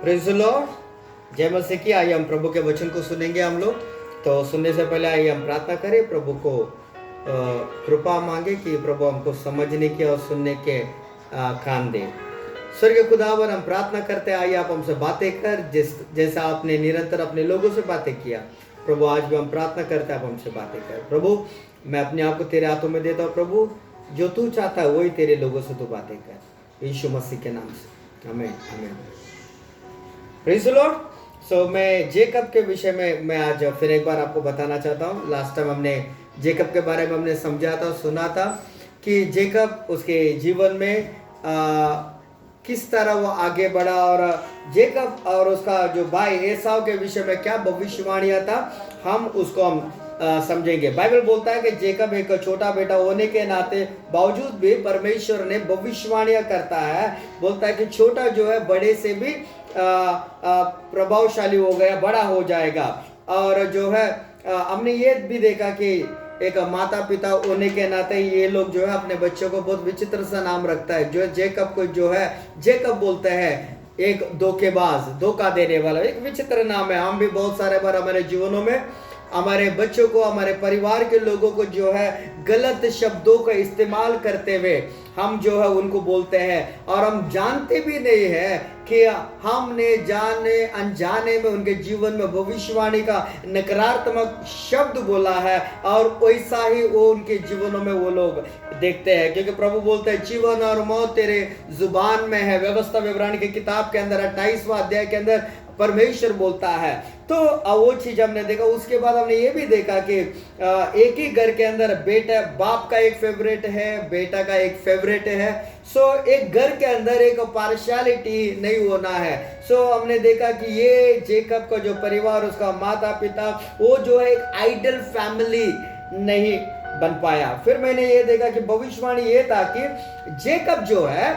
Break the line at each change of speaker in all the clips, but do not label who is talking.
Praise the Lord. जय मसीह की। आइए हम प्रभु के वचन को सुनेंगे हम लोग। तो सुनने से पहले आइए हम प्रार्थना करें, प्रभु को कृपा मांगे कि प्रभु हमको समझने के और सुनने के कान दे। स्वर्गीय खुदावन, हम प्रार्थना करते हैं, आइए आप हमसे बातें कर, जैसा आपने निरंतर अपने लोगों से बातें किया। प्रभु आज भी हम प्रार्थना करते हैं, आप हमसे बातें कर। प्रभु मैं अपने आप को तेरे हाथों में देता हूँ। प्रभु जो तू चाहता है वही तेरे लोगों से तू बातें कर, यीशु मसीह के नाम से, आमीन आमीन। Praise the Lord. सो मैं जेकब के विषय में मैं आज फिर एक बार आपको बताना चाहता हूँ। लास्ट टाइम हमने जेकब के बारे में हमने समझा था, सुना था कि जेकब उसके जीवन में किस तरह वो आगे बढ़ा, और जेकब और उसका जो भाई एसाव के विषय में क्या भविष्यवाणियां था, हम उसको समझेंगे। बाइबल बोलता है कि जेकब एक छोटा बेटा होने के नाते बावजूद भी परमेश्वर ने भविष्यवाणियां करता है। बोलता है कि छोटा जो है बड़े से भी प्रभावशाली हो गया, बड़ा हो जाएगा। और जो है हमने ये भी देखा कि एक माता पिता होने के नाते ये लोग जो है अपने बच्चों को बहुत विचित्र सा नाम रखता है। जो जेकब को जो है जेकब बोलते हैं, एक धोखेबाज, धोखा देने वाला, एक विचित्र नाम है। हम भी बहुत सारे बार हमारे जीवनों में हमारे बच्चों को, हमारे परिवार के लोगों को जो है गलत शब्दों का इस्तेमाल करते हुए हम जो है उनको बोलते हैं, और हम जानते भी नहीं है कि हमने जाने अनजाने में उनके जीवन में भविष्यवाणी का नकारात्मक शब्द बोला है, और वैसा ही वो उनके जीवनों में वो लोग देखते हैं। क्योंकि प्रभु बोलते हैं जीवन और मौत तेरे जुबान में है। व्यवस्था विवरण की किताब के अंदर 28वां अध्याय के अंदर परमेश्वर बोलता है। तो वो चीज हमने देखा। उसके बाद हमने ये भी देखा कि एक ही घर के अंदर बेटा, बाप का एक फेवरेट है, बेटा का एक फेवरेट है। सो एक घर के अंदर एक पार्शियलिटी नहीं होना है। सो हमने देखा कि ये जेकब का जो परिवार, उसका माता पिता, वो जो है एक आइडल फैमिली नहीं बन पाया। फिर मैंने ये देखा कि भविष्यवाणी ये था कि जेकब जो है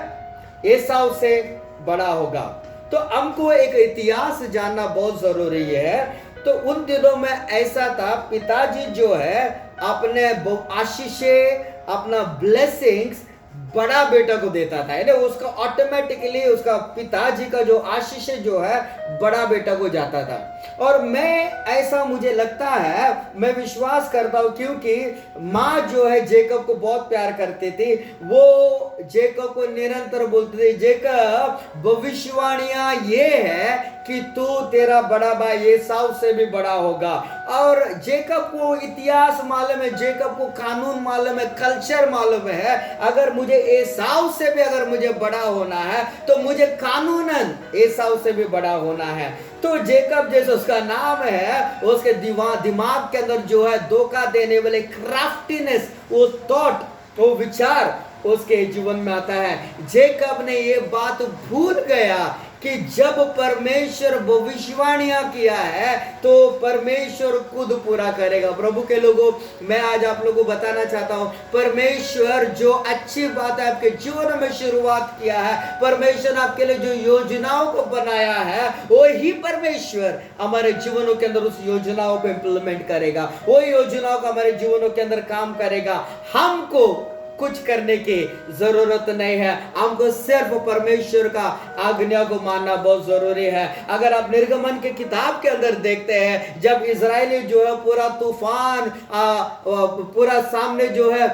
एसाव से बड़ा होगा। तो हमको एक इतिहास जानना बहुत जरूरी है। तो उन दिनों में ऐसा था, पिताजी जो है अपने आशीषें, अपना ब्लेसिंग्स बड़ा बेटा को देता था। यानी उसका ऑटोमेटिकली उसका पिताजी का जो आशीष जो है बड़ा बेटा को जाता था। और मैं ऐसा मुझे लगता है, मैं विश्वास करता हूं, क्योंकि माँ जो है जेकब को बहुत प्यार करती थी। वो जेकब को निरंतर बोलती थी, जेकब भविष्यवाणियां ये है कि तू, तेरा बड़ा भाई एसाव से भी बड़ा होगा। और जेकब को इतिहास मालूम है, जेकब को कानून मालूम है, कल्चर मालूम है। अगर मुझे एसाव से भी अगर मुझे बड़ा होना है तो मुझे कानूनन एसाव से भी बड़ा होना है। तो जेकब जैसे उसका नाम है, उसके दिमाग के अंदर जो है धोखा देने वाले क्राफ्टीनेस, वो थॉट, वो विचार उसके जीवन में आता है। जेकब ने ये बात भूल गया कि जब परमेश्वर भविष्यवाणियां किया है तो परमेश्वर खुद पूरा करेगा। प्रभु के लोगों, मैं आज आप लोगों को बताना चाहता हूं, परमेश्वर जो अच्छी बात है आपके जीवन में शुरुआत किया है, परमेश्वर आपके लिए जो योजनाओं को बनाया है, वो ही परमेश्वर हमारे जीवनों के अंदर उस योजनाओं को इंप्लीमेंट करेगा। वो योजनाओं का हमारे जीवनों के अंदर काम करेगा। हमको कुछ करने की जरूरत नहीं है, हमको सिर्फ परमेश्वर का आज्ञा को मानना बहुत जरूरी है। अगर आप निर्गमन के किताब के अंदर देखते हैं, जब इजरायली जो है पूरा तूफान, पूरा सामने जो है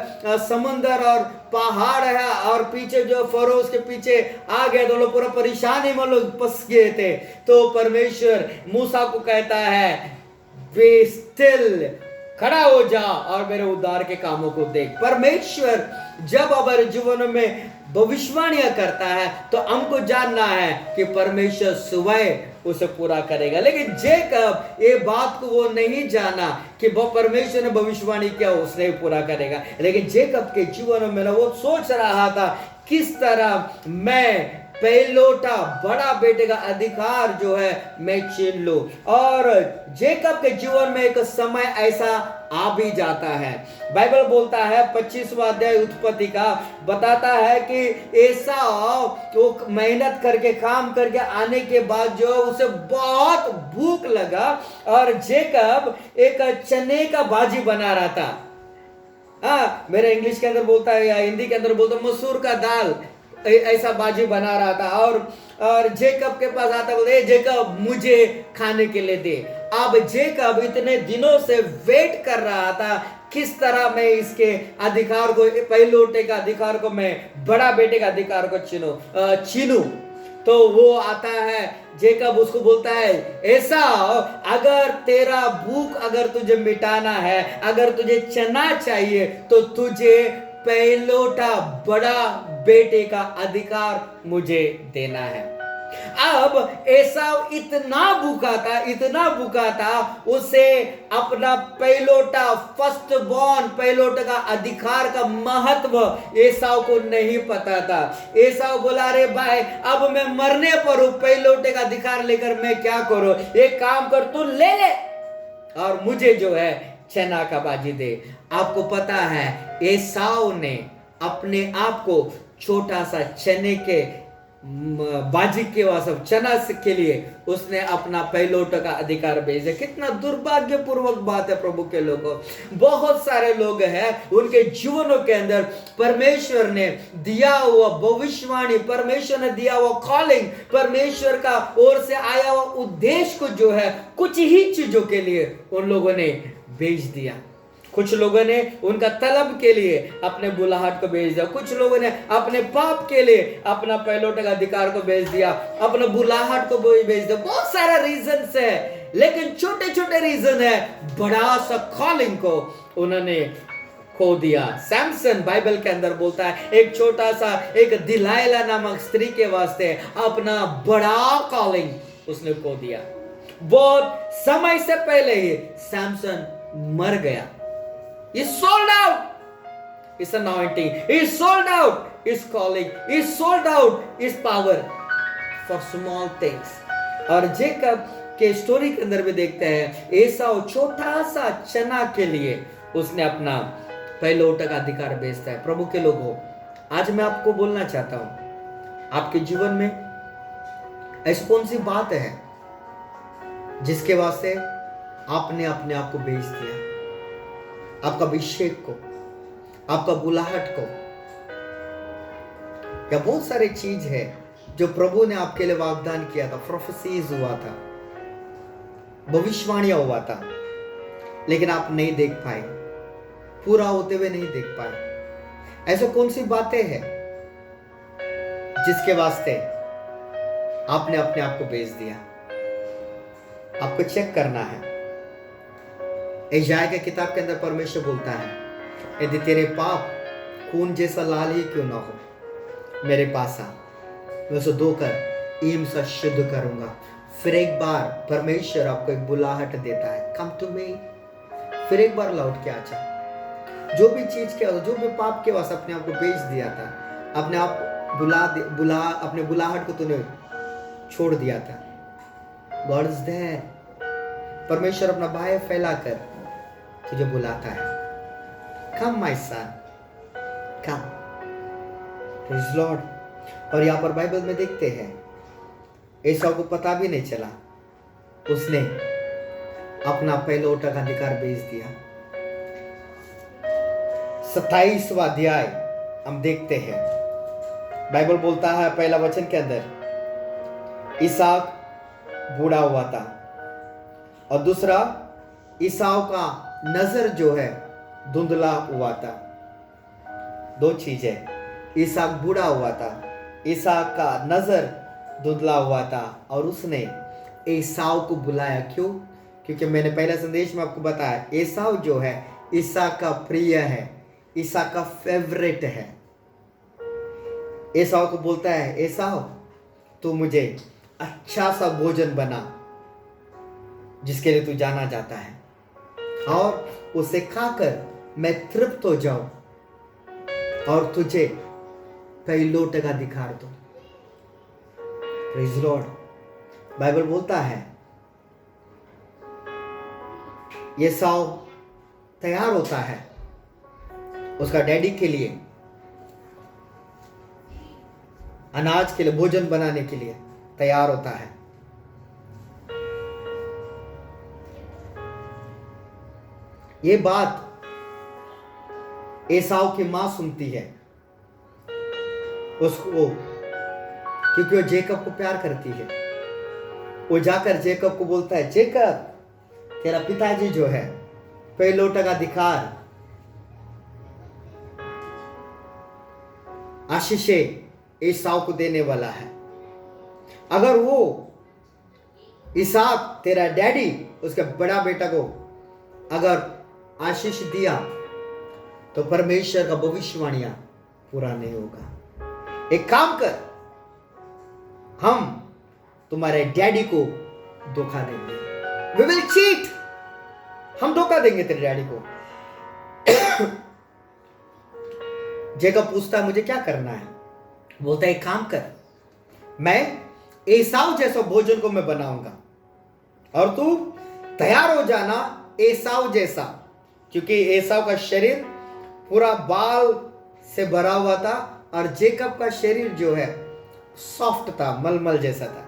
समुंदर और पहाड़ है, और पीछे जो फरो उसके पीछे आ गए, तो लोग पूरा परेशानी में लोग फंस गए थे। तो परमेश्वर मूसा को कहता है, बी स्टिल, खड़ा हो जा और मेरे उद्धार के कामों को देख। परमेश्वर जब हमारे जीवन में भविष्यवाणियां करता है तो हमको जानना है कि परमेश्वर स्वयं उसे पूरा करेगा। लेकिन जेकब ये बात को वो नहीं जाना कि वो परमेश्वर ने भविष्यवाणी किया, उसने पूरा करेगा। लेकिन जेकब के जीवन में वो सोच रहा था, किस तरह मैं पहलोटा बड़ा बेटे का अधिकार जो है मैं छीन लूं। और जेकब के जीवन में एक समय ऐसा आ भी जाता है। बाइबल बोलता है 25वां अध्याय उत्पत्ति का बताता है कि एसाव तो मेहनत करके काम करके आने के बाद जो उसे बहुत भूख लगा, और जेकब एक चने का भाजी बना रहा था। मेरे इंग्लिश के अंदर बोलता है या हिंदी के अंदर बोलता है मसूर का दाल, ऐसा बाजी बना रहा था, और जेकब के पास आता, बोले जेकब मुझे खाने के लिए दे। अब जेकब इतने दिनों से वेट कर रहा था, किस तरह मैं इसके अधिकार को, पहलौठे का अधिकार को, मैं बड़ा बेटे का अधिकार को छीनूं। तो वो आता है, जेकब उसको बोलता है, ऐसा अगर तेरा भूख अगर तुझे मिटाना है, अगर तुझे चना चाहिए, तो तुझे पहलौठा बड़ा बेटे का अधिकार मुझे देना है। अब एसाव इतना भूखा था, उसे अपना पहलौठा, फर्स्ट बॉर्न पहलौठा का अधिकार का महत्व एसाव को नहीं पता था। एसाव बोला, रे भाई अब मैं मरने पर हूं, पहलौठे का अधिकार लेकर मैं क्या करूं, एक काम कर, तू ले ले और मुझे जो है चना का बाजी दे। आपको पता है एसाव ने अपने आप को छोटा सा चने के बाजी के वास्ते, चना के लिए उसने अपना पहलौठा का अधिकार भेजा। कितना दुर्भाग्यपूर्वक बात है प्रभु के लोगों। बहुत सारे लोग हैं, उनके जीवनों के अंदर परमेश्वर ने दिया हुआ भविष्यवाणी, परमेश्वर ने दिया हुआ कॉलिंग, परमेश्वर का ओर से आया हुआ उद्देश्य को जो है कुछ ही चीजों के लिए उन लोगों ने भेज दिया। कुछ लोगों ने उनका तलब के लिए अपने बुलाहट को भेज दिया, कुछ लोगों ने अपने पाप के लिए अपना पहलौठे का अधिकार को भेज दिया, अपने बुलाहट को भेज दिया। बहुत सारा रीजन है, लेकिन छोटे छोटे रीजन है, बड़ा सा कॉलिंग को उन्होंने खो दिया। सैमसन बाइबल के अंदर बोलता है, एक छोटा सा, एक दिलाइला नामक स्त्री के वास्ते अपना बड़ा कॉलिंग उसने खो दिया। बहुत समय से पहले ही सैमसन मर गया। He sold out his anointing. He sold out his calling. He sold out his power for small things. और जेकब के स्टोरी के अंदर भी देखते हैं, एसाव छोटा सा चना के लिए उसने अपना पहलौठा का अधिकार बेचता है। प्रभु के लोगों, आज मैं आपको बोलना चाहता हूं, आपके जीवन में ऐसी कौन सी बात है जिसके वास्ते आपने अपने आप को बेच दिया? आपका अभिषेक को, आपका बुलाहट को, या बहुत सारी चीज है जो प्रभु ने आपके लिए वाग्दान किया था, प्रोफेसीज हुआ था, भविष्यवाणियां हुआ था, लेकिन आप नहीं देख पाए, पूरा होते हुए नहीं देख पाए। ऐसा कौन सी बातें हैं जिसके वास्ते आपने अपने आप को बेच दिया? आपको चेक करना है। यशायाह की किताब के अंदर परमेश्वर बोलता है, यदि तेरे पाप खून जैसा लाल ही क्यों ना हो, मेरे पास आ, मैं उसे धोकर ईम सा शुद्ध करूंगा। फिर एक बार परमेश्वर आपको एक बुलाहट देता है, कम टू मी। फिर एक बार लौट के आजा। जो भी चीज के, जो भी पाप के वास्ते अपने आप को बेच दिया था, अपने आप अपने बुलाहट को तूने छोड़ दिया था, गॉड इज देयर। परमेश्वर अपना बाहें फैलाकर तुझे बुलाता है, come my son, come. Praise Lord. और यहां पर बाइबल में देखते हैं, एसाव को पता भी नहीं चला, उसने अपना पहलौठा का अधिकार बेच दिया। 27वां अध्याय हम देखते हैं, बाइबल बोलता है पहला वचन के अंदर, इसहाक बूढ़ा हुआ था, और दूसरा ईसाव का नजर जो है धुंधला हुआ था। दो चीजें, ईसाक बूढ़ा हुआ था, ईसाक का नजर धुंधला हुआ था, और उसने एसाव को बुलाया। क्यों? क्योंकि मैंने पहला संदेश में आपको बताया, एसाव जो है ईसाक का प्रिय है, ईसाक का फेवरेट है। एसाव को बोलता है, एसाव तू मुझे अच्छा सा भोजन बना जिसके लिए तू जाना जाता है, और उसे खाकर मैं तृप्त हो जाऊं और तुझे पहलौठे का अधिकार दो। Praise Lord. बाइबल बोलता है एसाव तैयार होता है उसका डैडी के लिए, अनाज के लिए, भोजन बनाने के लिए तैयार होता है। ये बात एसाव की मां सुनती है, उसको, क्योंकि वो जेकब को प्यार करती है। वो जाकर जेकब को बोलता है, जेकब तेरा पिताजी जो है पहलों का अधिकार आशीष एसाव को देने वाला है। अगर वो इसहाक तेरा डैडी उसके बड़ा बेटा को अगर आशीष दिया तो परमेश्वर का भविष्यवाणियां पूरा नहीं होगा। एक काम कर, हम तुम्हारे डैडी को धोखा देंगे, वी विल चीट, हम धोखा देंगे तेरे डैडी को। जेकब पूछता है मुझे क्या करना है? बोलता है एक काम कर, मैं एसाव जैसा भोजन को मैं बनाऊंगा और तू तैयार हो जाना एसाव जैसा, क्योंकि एसाव का शरीर पूरा बाल से भरा हुआ था और जेकब का शरीर जो है सॉफ्ट था, मलमल जैसा था।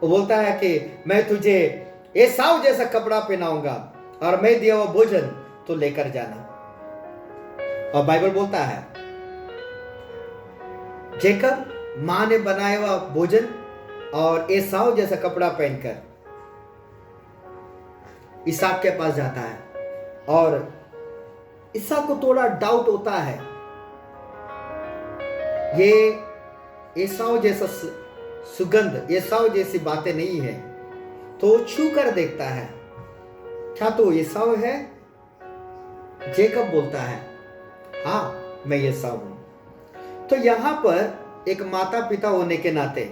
वो बोलता है कि मैं तुझे एसाव जैसा कपड़ा पहनाऊंगा और मैं दिया हुआ भोजन तो लेकर जाना। और बाइबल बोलता है जेकब मां ने बनाया हुआ भोजन और एसाव जैसा कपड़ा पहनकर इसहाक के पास जाता है और इसहाक को थोड़ा डाउट होता है, ये एसाव जैसा सुगंध, एसाव जैसी बातें नहीं है, तो छू कर देखता है, क्या तो एसाव है? जेकब बोलता है हाँ मैं एसाव हूं। तो यहां पर एक माता पिता होने के नाते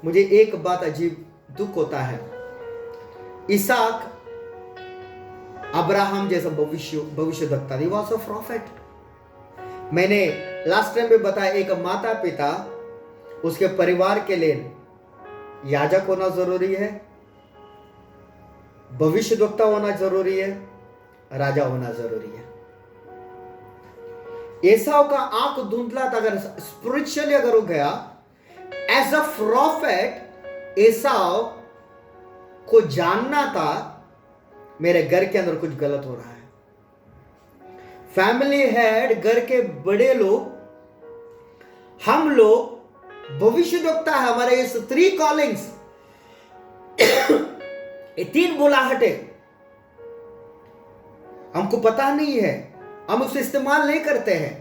मुझे एक बात अजीब दुख होता है, इसहाक अब्राहम जैसा भविष्यवक्ता, ही वाज अ प्रॉफिट। मैंने लास्ट टाइम में बताया, एक माता पिता उसके परिवार के लिए याजक होना जरूरी है, भविष्यवक्ता होना जरूरी है, राजा होना जरूरी है। एसाव का आंख धुंधला था, अगर स्पिरिचुअली अगर हो गया एज अ प्रॉफिट, एसाव को जानना था मेरे घर के अंदर कुछ गलत हो रहा है। फैमिली हेड, घर के बड़े लोग, हम लोग भविष्यवक्ता है, हमारे इस 3 कॉलिंग्स, ये 3 बुलाहटे हमको पता नहीं है, हम उसे इस्तेमाल नहीं करते हैं।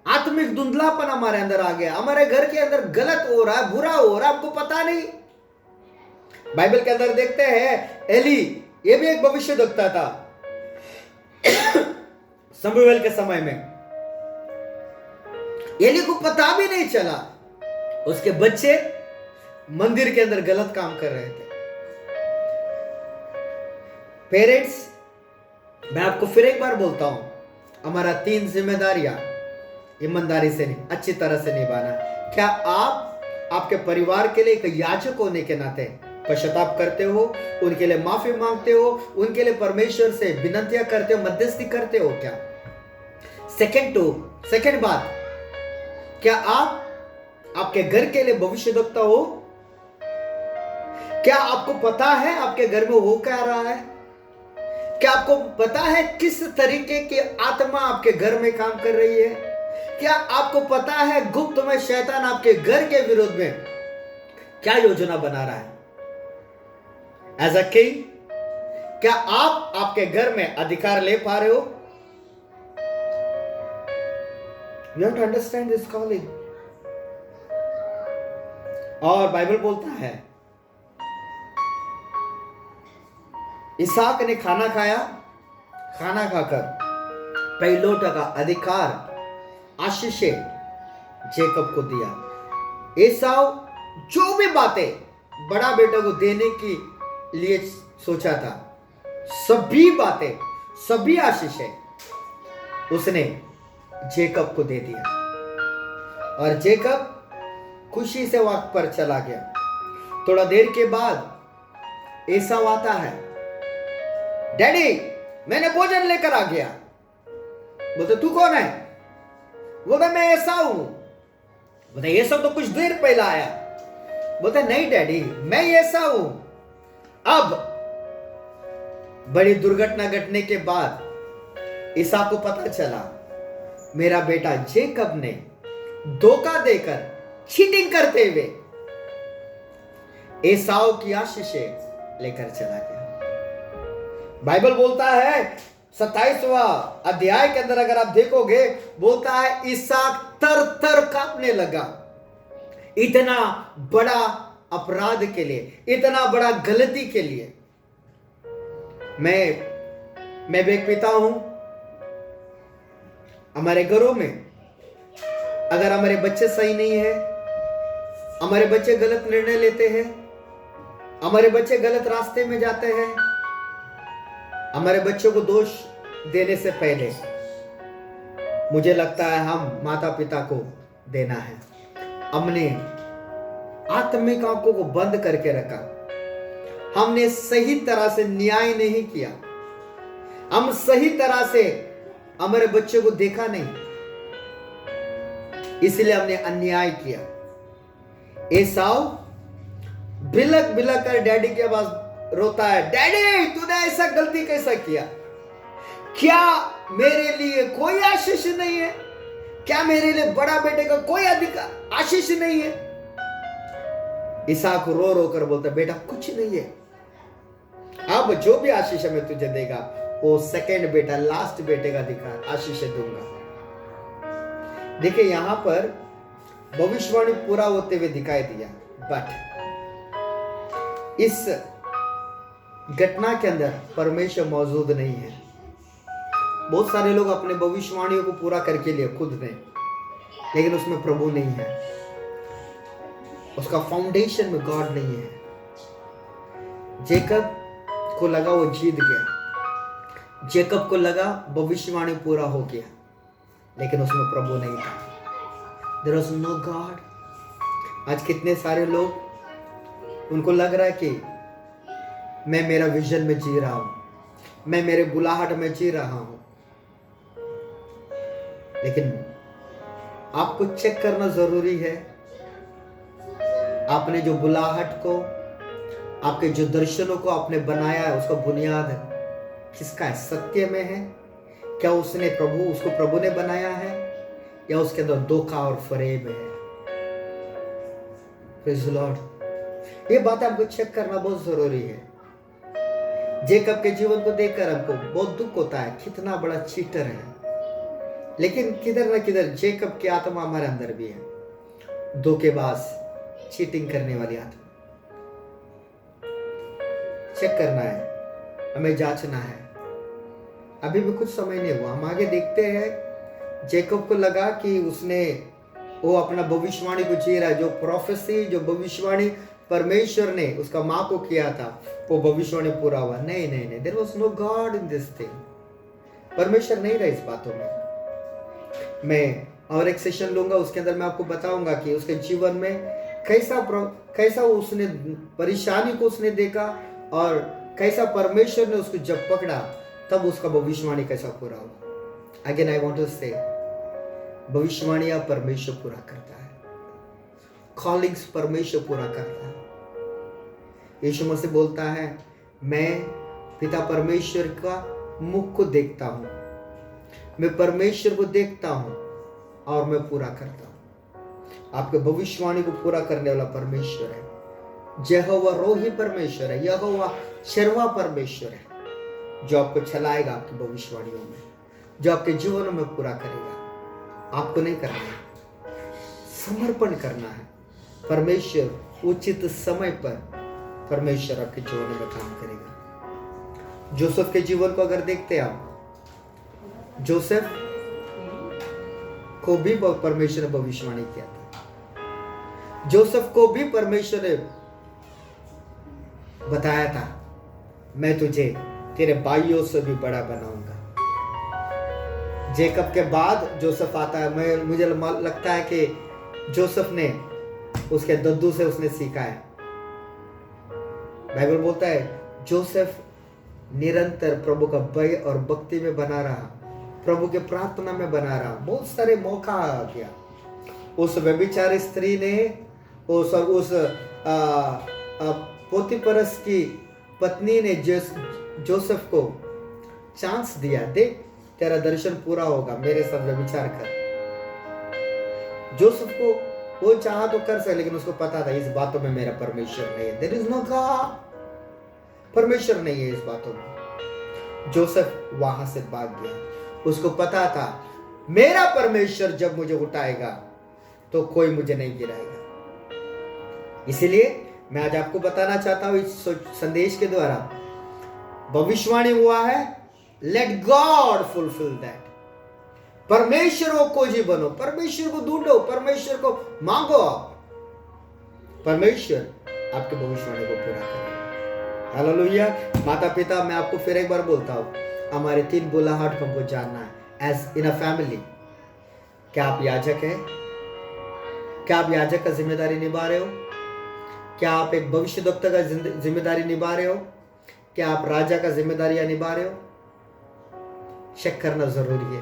आत्मिक धुंधलापन हमारे अंदर आ गया, हमारे घर के अंदर गलत हो रहा है, बुरा हो रहा है, हमको पता नहीं। बाइबल के अंदर देखते हैं एली, ये भी एक भविष्यवक्ता था शमूएल के समय में। एली को पता भी नहीं चला उसके बच्चे मंदिर के अंदर गलत काम कर रहे थे। पेरेंट्स, मैं आपको फिर एक बार बोलता हूं, हमारा 3 जिम्मेदारियां ईमानदारी से नहीं, अच्छी तरह से निभाना। क्या आप आपके परिवार के लिए एक याजक होने के नाते पश्चाताप करते हो, उनके लिए माफी मांगते हो, उनके लिए परमेश्वर से विनतियां करते हो, मध्यस्थी करते हो क्या? सेकंड बात, क्या आप आपके घर के लिए भविष्यवक्ता हो? क्या आपको पता है आपके घर में हो क्या रहा है? क्या आपको पता है किस तरीके की आत्मा आपके घर में काम कर रही है? क्या आपको पता है गुप्त में शैतान आपके घर के विरोध में क्या योजना बना रहा है? एज अ किंग, क्या आप आपके घर में अधिकार ले पा रहे हो? You have to understand this calling. और बाइबल बोलता है इसहाक ने खाना खाया, खाना खाकर पहलोटा का अधिकार आशीष जेकब को दिया। एसाव जो भी बातें बड़ा बेटा को देने की लिए सोचा था, सभी बातें, सभी आशीषें उसने जेकब को दे दिया और जेकब खुशी से वक्त पर चला गया। थोड़ा देर के बाद एसाव आता है, डैडी मैंने भोजन लेकर आ गया। बोलते तू कौन है? बोलता मैं एसाव हूं। बोलते एसाव तो कुछ देर पहले आया। बोलता नहीं डैडी मैं एसाव हूं। अब बड़ी दुर्घटना घटने के बाद इसहाक को पता चला मेरा बेटा जेकब ने धोखा देकर, चीटिंग करते हुए एसाव की आशीषें लेकर चला गया। बाइबल बोलता है 27वां अध्याय के अंदर अगर आप देखोगे, बोलता है इसहाक तर तर कांपने लगा। इतना बड़ा अपराध के लिए, इतना बड़ा गलती के लिए। मैं भी एक पिता हूं। हमारे घरों में अगर हमारे बच्चे सही नहीं है, हमारे बच्चे गलत निर्णय लेते हैं, हमारे बच्चे गलत रास्ते में जाते हैं, हमारे बच्चों को दोष देने से पहले मुझे लगता है हम माता पिता को देना है। हमने आत्मिक आंखों को बंद करके रखा, हमने सही तरह से न्याय नहीं किया, हम सही तरह से हमारे बच्चों को देखा नहीं, इसलिए हमने अन्याय किया। एसाव बिलक बिलक कर डैडी के पास रोता है, डैडी तूने ऐसा गलती कैसा किया? क्या मेरे लिए कोई आशीष नहीं है? क्या मेरे लिए बड़ा बेटे का कोई अधिकार आशीष नहीं है? इसहाक रो रो कर बोलता, बेटा कुछ नहीं है, अब जो भी आशीष मैं तुझे देगा वो सेकंड बेटा, लास्ट बेटे का अधिकार आशीष दूंगा। देखिए यहां पर भविष्यवाणी पूरा होते हुए दिखाई दिया, बट इस घटना के अंदर परमेश्वर मौजूद नहीं है। बहुत सारे लोग अपने भविष्यवाणियों को पूरा करके लिए खुद ने, लेकिन उसमें प्रभु नहीं है, उसका फाउंडेशन में गॉड नहीं है। जेकब को लगा वो जीत गया, जेकब को लगा भविष्यवाणी पूरा हो गया, लेकिन उसमें प्रभु नहीं था। There was no God। आज कितने सारे लोग, उनको लग रहा है कि मैं मेरा विजन में जी रहा हूं, मैं मेरे बुलाहट में जी रहा हूं, लेकिन आपको चेक करना जरूरी है। आपने जो बुलाहट को, आपके जो दर्शनों को आपने बनाया है, उसका बुनियाद किसका है? सत्य में है? क्या उसने उसको प्रभु ने बनाया है, या उसके अंदर धोखा और फरेब है? Praise the Lord. ये बात आपको चेक करना बहुत जरूरी है। जेकब के जीवन को देखकर हमको बहुत दुख होता है, कितना बड़ा चीटर है, लेकिन किधर न किधर जेकब की आत्मा हमारे अंदर भी है, धोखेबाज, चीटिंग करने वाली आत्मा। चेक करना है, हमें जांचना है। अभी भी कुछ समय नहीं हुआ, हम आगे देखते हैं। जेकब को लगा कि वो अपना भविष्यवाणी को जी रहा है, जो प्रोफेसी, जो भविष्यवाणी परमेश्वर ने उसका माँ को किया था, वो भविष्यवाणी पूरा हुआ। नहीं नहीं नहीं, there was no God in this thing. परमेश्वर नहीं रहा इस बातों में। मैं और एक सेशन लूंगा, उसके अंदर मैं आपको बताऊंगा कि उसके जीवन में कैसा उसने परेशानी को उसने देखा, और कैसा परमेश्वर ने उसको जब पकड़ा तब उसका भविष्यवाणी कैसा पूरा हुआ। अगेन आई वांट टू से, भविष्यवाणियां परमेश्वर पूरा करता है, कॉलिंग्स परमेश्वर पूरा करता है। यीशु मसीह बोलता है, मैं पिता परमेश्वर का मुख को देखता हूं, मैं परमेश्वर को देखता हूं और मैं पूरा करता हूं। आपके भविष्यवाणी को पूरा करने वाला परमेश्वर है। यहोवा रोही परमेश्वर है, यहोवा शर्वा परमेश्वर है, जो आपको चलाएगा आपकी भविष्यवाणियों में, जो आपके जीवन में पूरा करेगा। आपको नहीं करना है, समर्पण करना है। परमेश्वर उचित समय पर परमेश्वर आपके जीवन में काम करेगा। जोसेफ के जीवन को अगर देखते हैं आप, जोसेफ को भी परमेश्वर ने भविष्यवाणी किया था। जोसेफ को भी परमेश्वर ने बताया था, मैं तुझे तेरे भाइयों से भी बड़ा बनाऊंगा। जेकब के बाद जोसेफ आता है। मुझे लगता है कि जोसेफ ने उसके दद्दू से उसने सीखा है। बाइबल बोलता है जोसेफ निरंतर प्रभु का भय और भक्ति में बना रहा, प्रभु के प्रार्थना में बना रहा। बहुत सारे मौका आ गया। उस व्यभिचारी स्त्री ने उस पोतीफरस की पत्नी ने जोसेफ को चांस दिया, देख तेरा दर्शन पूरा होगा, मेरे साथ व्यभिचार कर। जोसेफ को वो चाहा तो कर सके, लेकिन उसको पता था इस बातों में मेरा परमेश्वर नहीं है। देयर इज नो गॉड, परमेश्वर नहीं है इस बातों में। जोसेफ वहां से भाग गया। उसको पता था मेरा परमेश्वर जब मुझे उठाएगा तो कोई मुझे नहीं गिराएगा। इसलिए मैं आज आपको बताना चाहता हूं इस संदेश के द्वारा, भविष्यवाणी हुआ है, लेट गॉड फुलफिल दैट। परमेश्वर को खोजी बनो, परमेश्वर को ढूंढो, परमेश्वर को मांगो। आप परमेश्वर आपके भविष्यवाणी को पूरा करेगा। हालेलुया। माता पिता, मैं आपको फिर एक बार बोलता हूं, हमारे 3 बुलाहट को हमको जानना है एज इन अ फैमिली। क्या आप याजक हैं? क्या आप याजक का जिम्मेदारी निभा रहे हो? क्या आप एक भविष्यद्वक्ता का जिम्मेदारी निभा रहे हो? क्या आप राजा का जिम्मेदारियां निभा रहे हो? चेक करना जरूरी है।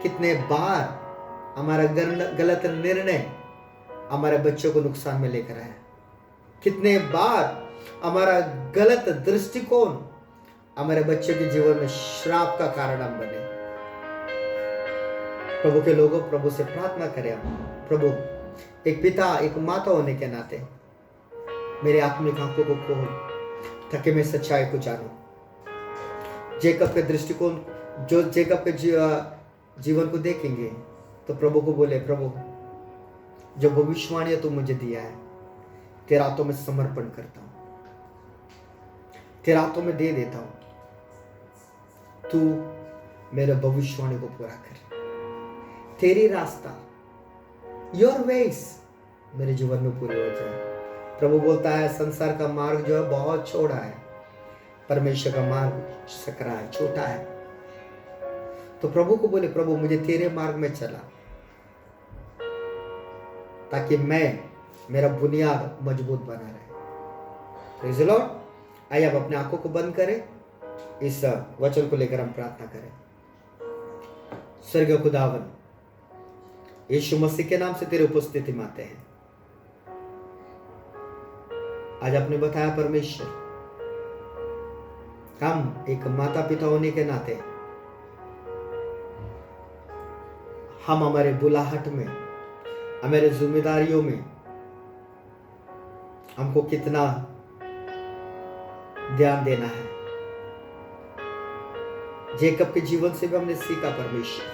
कितने बार हमारा गलत निर्णय हमारे बच्चों को नुकसान में लेकर आया, कितने बार हमारा गलत दृष्टिकोण हमारे बच्चों के जीवन में श्राप का कारण हम बने। प्रभु के लोगों, प्रभु से प्रार्थना करें, प्रभु एक पिता एक माता होने के नाते मेरे आत्मिक आंखों को खोल ताकि मैं सच्चाई को जानूं। जेकब के दृष्टिकोण, जो जेकब के जीवन को देखेंगे तो प्रभु को बोले, प्रभु जो भविष्यवाणी तू मुझे दिया है तेरा हाथों में समर्पण करता हूं, तेरा हाथों में दे देता हूं, तू मेरे भविष्यवाणी को पूरा कर। तेरी रास्ता, योर वेज मेरे जीवन में पूरी हो जाए। प्रभु बोलता है संसार का मार्ग जो है बहुत चौड़ा है, परमेश्वर का मार्ग सकरा है, छोटा है। तो प्रभु को बोले, प्रभु मुझे तेरे मार्ग में चला ताकि मेरा बुनियाद मजबूत बना रहे। Praise the Lord. आइए आप अपने आंखों को बंद करें, इस वचन को लेकर हम प्रार्थना करें। स्वर्गीय खुदावन, यीशु मसीह के नाम से तेरे उपस्थिति में आते हैं। आज आपने बताया परमेश्वर, हम एक माता पिता होने के नाते हम हमारे बुलाहट में, हमारे जिम्मेदारियों में हमको कितना ध्यान देना है। जेकब के जीवन से भी हमने सीखा परमेश्वर,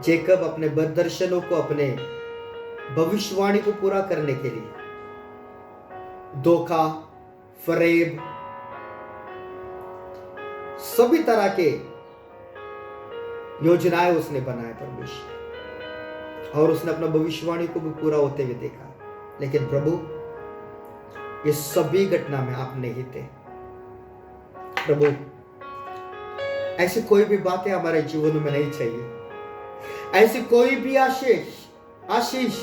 जेकब अपने दर्शनों को, अपने भविष्यवाणी को पूरा करने के लिए धोखा, फरेब, सभी तरह के योजनाएं उसने बनाए परमेश्वर, और उसने अपना भविष्यवाणी को भी पूरा होते हुए देखा। लेकिन प्रभु, ये सभी घटना में आप नहीं थे। प्रभु, ऐसी कोई भी बातें हमारे जीवन में नहीं चाहिए, ऐसी कोई भी आशीष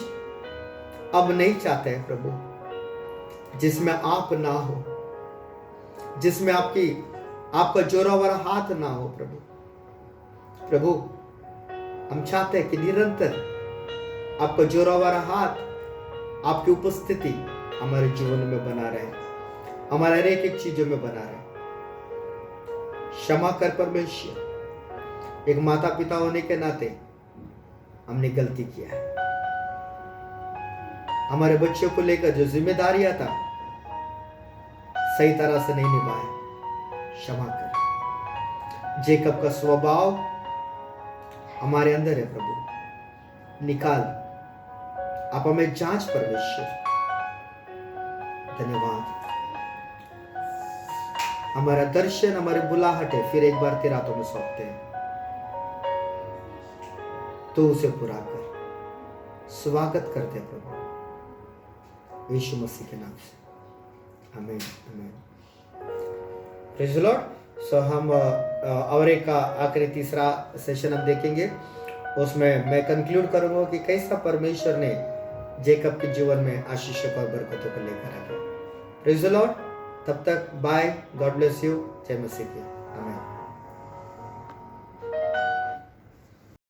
अब नहीं चाहते हैं प्रभु, जिसमें आप ना हो, जिसमें आपका जोरावर हाथ ना हो। प्रभु, हम चाहते हैं कि निरंतर आपका जोरावर हाथ, आपकी उपस्थिति हमारे जीवन में बना रहे, हमारे हर एक चीजों में बना रहे। क्षमा कर परमेश्वर, एक माता पिता होने के नाते हमने गलती किया है। हमारे बच्चों को लेकर जो जिम्मेदारियां था सही तरह से नहीं निभाए, क्षमा कर। जेकब का स्वभाव हमारे अंदर है प्रभु, निकाल, आप हमें जांच परमेश्वर। धन्यवाद। हमारा दर्शन, हमारे बुलाहट है, फिर एक बार तेरे हाथों में सौंपते हैं, तो उसे पूरा कर। स्वागत करते हैं प्रभु, यीशु मसीह के नाम से, आमीन आमीन। Praise the Lord. सो हम और एक आखिरी तीसरा सेशन हम देखेंगे, उसमें मैं कंक्लूड करूंगा कि कैसा परमेश्वर ने जेकब के जीवन में आशीषों और बरकतों को लेकर आया। Praise the Lord. तब तक बाय, गॉड ब्लेस यू, जय मसीह की।